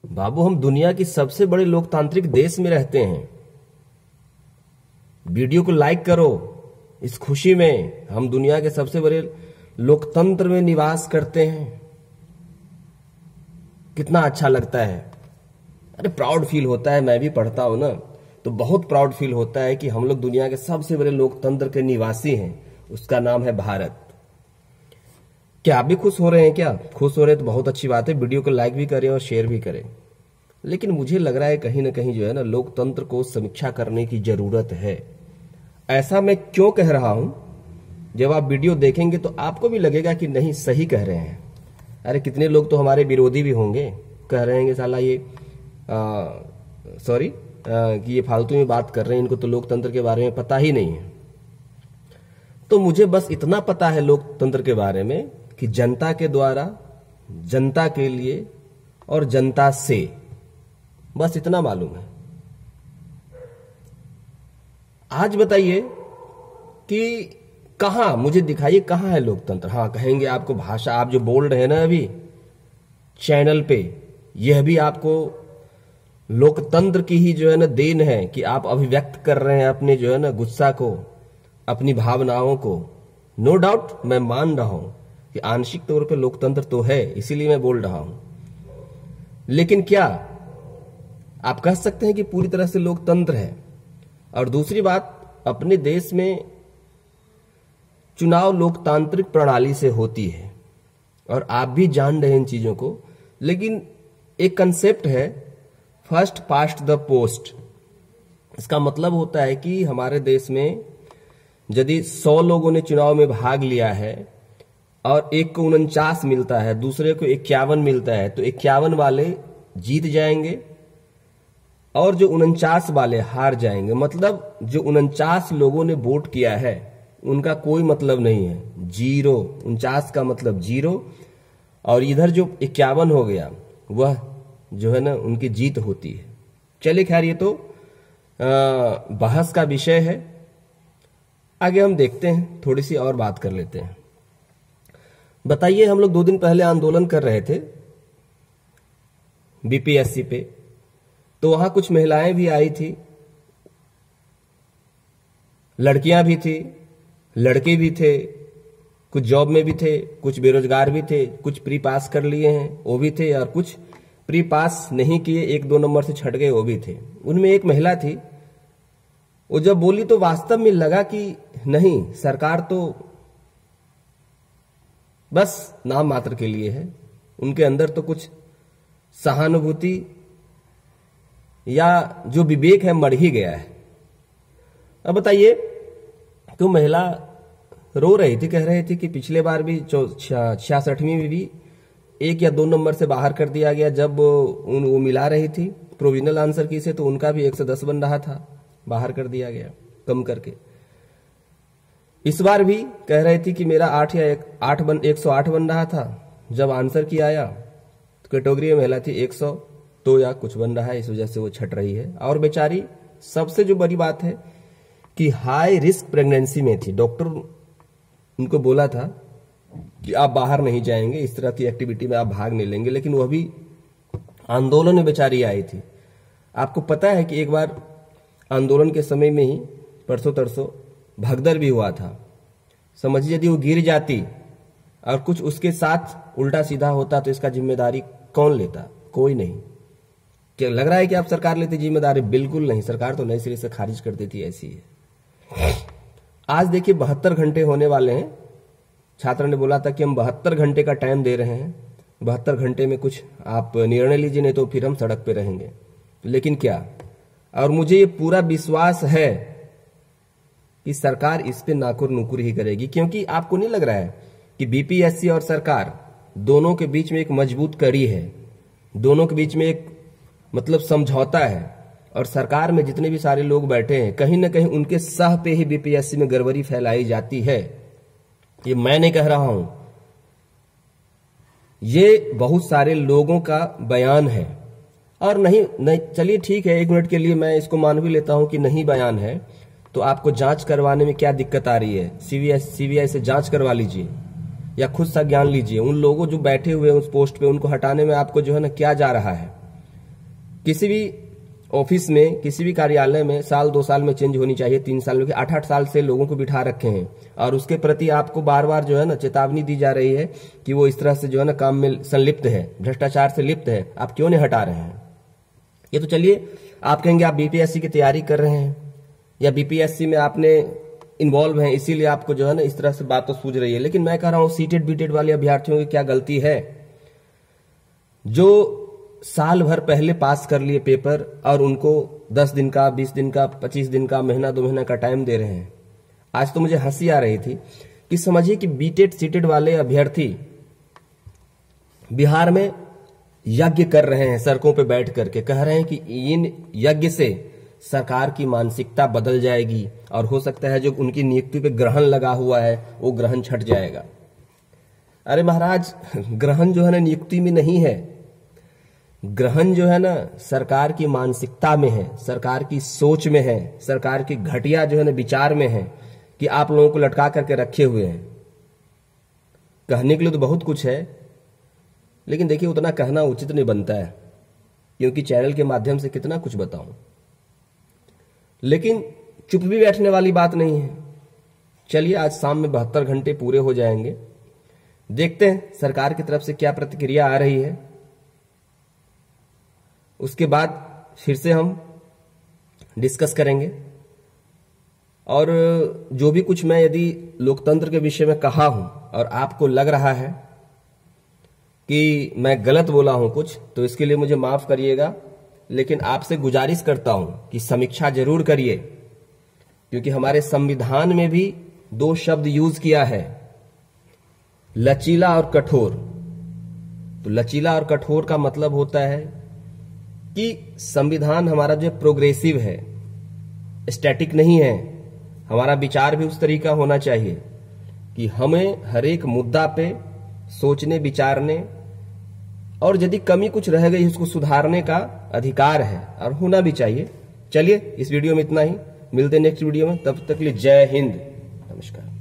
बाबू, हम दुनिया की सबसे बड़े लोकतांत्रिक देश में रहते हैं। वीडियो को लाइक करो। इस खुशी में हम दुनिया के सबसे बड़े लोकतंत्र में निवास करते हैं। कितना अच्छा लगता है। अरे प्राउड फील होता है। मैं भी पढ़ता हूं ना, तो बहुत प्राउड फील होता है कि हम लोग दुनिया के सबसे बड़े लोकतंत्र के निवासी हैं। उसका नाम है भारत। क्या आप भी खुश हो रहे हैं? क्या खुश हो रहे हैं तो बहुत अच्छी बात है। वीडियो को लाइक भी करें और शेयर भी करें। लेकिन मुझे लग रहा है कहीं ना कहीं जो है ना, लोकतंत्र को समीक्षा करने की जरूरत है। ऐसा मैं क्यों कह रहा हूं? जब आप वीडियो देखेंगे तो आपको भी लगेगा कि नहीं, सही कह रहे हैं। अरे कितने लोग तो हमारे विरोधी भी होंगे, कह रहे हैं साला ये कि ये फालतू में बात कर रहे हैं, इनको तो लोकतंत्र के बारे में पता ही नहीं है। तो मुझे बस इतना पता है लोकतंत्र के बारे में कि जनता के द्वारा, जनता के लिए और जनता से, बस इतना मालूम है। आज बताइए कि कहां, मुझे दिखाइए कहां है लोकतंत्र। हाँ, कहेंगे आपको भाषा, आप जो बोल रहे हैं ना अभी चैनल पे, यह भी आपको लोकतंत्र की ही जो है ना देन है कि आप अभिव्यक्त कर रहे हैं अपने जो है ना गुस्सा को, अपनी भावनाओं को। नो डाउट, मैं मान रहा हूं कि आंशिक तौर पे लोकतंत्र तो है, इसीलिए मैं बोल रहा हूं। लेकिन क्या आप कह सकते हैं कि पूरी तरह से लोकतंत्र है? और दूसरी बात, अपने देश में चुनाव लोकतांत्रिक प्रणाली से होती है और आप भी जान रहे हैं इन चीजों को। लेकिन एक कंसेप्ट है फर्स्ट पास्ट द पोस्ट। इसका मतलब होता है कि हमारे देश में यदि 100 लोगों ने चुनाव में भाग लिया है और एक को 49 मिलता है, दूसरे को 51 मिलता है, तो 51 वाले जीत जाएंगे और जो 49 वाले हार जाएंगे। मतलब जो 49 लोगों ने वोट किया है उनका कोई मतलब नहीं है, जीरो। 49 का मतलब जीरो, और इधर जो 51 हो गया वह जो है ना उनकी जीत होती है। चलिए खैर, ये तो बहस का विषय है। आगे हम देखते हैं, थोड़ी सी और बात कर लेते हैं। बताइए, हम लोग 2 दिन पहले आंदोलन कर रहे थे बीपीएससी पे, तो वहां कुछ महिलाएं भी आई थी, लड़कियां भी थी, लड़के भी थे, कुछ जॉब में भी थे, कुछ बेरोजगार भी थे, कुछ प्री पास कर लिए हैं वो भी थे, और कुछ प्री पास नहीं किए, 1-2 नंबर से छट गए वो भी थे। उनमें एक महिला थी, वो जब बोली तो वास्तव में लगा कि नहीं, सरकार तो बस नाम मात्र के लिए है। उनके अंदर तो कुछ सहानुभूति या जो विवेक है मर ही गया है। अब बताइए, तो महिला रो रही थी, कह रही थी कि पिछले बार भी 66वीं में भी 1 या 2 नंबर से बाहर कर दिया गया। जब वो मिला रही थी प्रोविजनल आंसर की से, तो उनका भी 110 बन रहा था, बाहर कर दिया गया कम करके। इस बार भी कह रही थी कि मेरा 108 बन रहा था, जब आंसर की आया तो कैटेगरी में महिला थी 102 या कुछ बन रहा है, इस वजह से वो छट रही है। और बेचारी, सबसे जो बड़ी बात है कि हाई रिस्क प्रेगनेंसी में थी। डॉक्टर उनको बोला था कि आप बाहर नहीं जाएंगे, इस तरह की एक्टिविटी में आप भाग नहीं लेंगे, लेकिन वह भी आंदोलन में बेचारी आई थी। आपको पता है कि एक बार आंदोलन के समय में ही परसों तरसों भगदड़ भी हुआ था। समझिए, यदि वो गिर जाती और कुछ उसके साथ उल्टा सीधा होता तो इसका जिम्मेदारी कौन लेता? कोई नहीं। क्या लग रहा है कि आप सरकार लेती जिम्मेदारी? बिल्कुल नहीं, सरकार तो नए सिरे से खारिज कर देती, ऐसी है। आज देखिए 72 घंटे होने वाले हैं। छात्र ने बोला था कि हम 72 घंटे का टाइम दे रहे हैं, 72 घंटे में कुछ आप निर्णय लीजिए, नहीं तो फिर हम सड़क पे रहेंगे। लेकिन क्या, और मुझे ये पूरा विश्वास है कि सरकार इस पे नाकुर नुकुर ही करेगी, क्योंकि आपको नहीं लग रहा है कि बीपीएससी और सरकार दोनों के बीच में एक मजबूत कड़ी है, दोनों के बीच में एक मतलब समझौता है। और सरकार में जितने भी सारे लोग बैठे हैं, कहीं ना कहीं उनके सह पे ही बीपीएससी में गड़बड़ी फैलाई जाती है। ये मैं नहीं कह रहा हूं, ये बहुत सारे लोगों का बयान है। और नहीं, चलिए ठीक है, 1 मिनट के लिए मैं इसको मान भी लेता हूं कि नहीं बयान है, तो आपको जांच करवाने में क्या दिक्कत आ रही है? सीबीआई से जांच करवा लीजिए या खुद संज्ञान लीजिए। उन लोगों जो बैठे हुए हैं उस पोस्ट पे, उनको हटाने में आपको जो है ना क्या जा रहा है? किसी भी ऑफिस में, किसी भी कार्यालय में साल 2 साल में चेंज होनी चाहिए, 3 साल में, 8-8 साल से लोगों को बिठा रखे हैं और उसके प्रति आपको बार बार जो है ना चेतावनी दी जा रही है कि वो इस तरह से जो है ना काम में संलिप्त है, भ्रष्टाचार से लिप्त है, आप क्यों नहीं हटा रहे हैं? ये तो चलिए आप कहेंगे आप बीपीएससी की तैयारी कर रहे हैं या बीपीएससी में आपने इन्वॉल्व हैं, इसीलिए आपको जो है ना इस तरह से बात तो सूझ रही है। लेकिन मैं कह रहा हूं सीटेड बीटेड वाले अभ्यर्थियों की क्या गलती है जो साल भर पहले पास कर लिए पेपर और उनको 10 दिन का, 20 दिन का, 25 दिन का, महीना 2 महीना का टाइम दे रहे हैं। आज तो मुझे हंसी आ रही थी कि समझिए कि बीटेड सीटेड वाले अभ्यर्थी बिहार में यज्ञ कर रहे हैं, सड़कों पे बैठ करके कह रहे हैं कि इन यज्ञ से सरकार की मानसिकता बदल जाएगी और हो सकता है जो उनकी नियुक्ति पे ग्रहण लगा हुआ है वो ग्रहण छट जाएगा। अरे महाराज, ग्रहण जो है ना नियुक्ति में नहीं है, ग्रहण जो है ना सरकार की मानसिकता में है, सरकार की सोच में है, सरकार की घटिया जो है ना विचार में है कि आप लोगों को लटका करके रखे हुए हैं। कहने के लिए तो बहुत कुछ है, लेकिन देखिए उतना कहना उचित नहीं बनता है क्योंकि चैनल के माध्यम से कितना कुछ बताऊं। लेकिन चुप भी बैठने वाली बात नहीं है। चलिए आज शाम में 72 घंटे पूरे हो जाएंगे, देखते हैं सरकार की तरफ से क्या प्रतिक्रिया आ रही है। उसके बाद फिर से हम डिस्कस करेंगे और जो भी कुछ मैं यदि लोकतंत्र के विषय में कहा हूं और आपको लग रहा है कि मैं गलत बोला हूं कुछ, तो इसके लिए मुझे माफ करिएगा। लेकिन आपसे गुजारिश करता हूं कि समीक्षा जरूर करिए क्योंकि हमारे संविधान में भी 2 शब्द यूज किया है, लचीला और कठोर। तो लचीला और कठोर का मतलब होता है कि संविधान हमारा जो प्रोग्रेसिव है, स्टैटिक नहीं है। हमारा विचार भी उस तरीका होना चाहिए कि हमें हर एक मुद्दा पे सोचने, विचारने और यदि कमी कुछ रह गई उसको सुधारने का अधिकार है और होना भी चाहिए। चलिए इस वीडियो में इतना ही, मिलते हैं नेक्स्ट वीडियो में, तब तक के लिए जय हिंद, नमस्कार।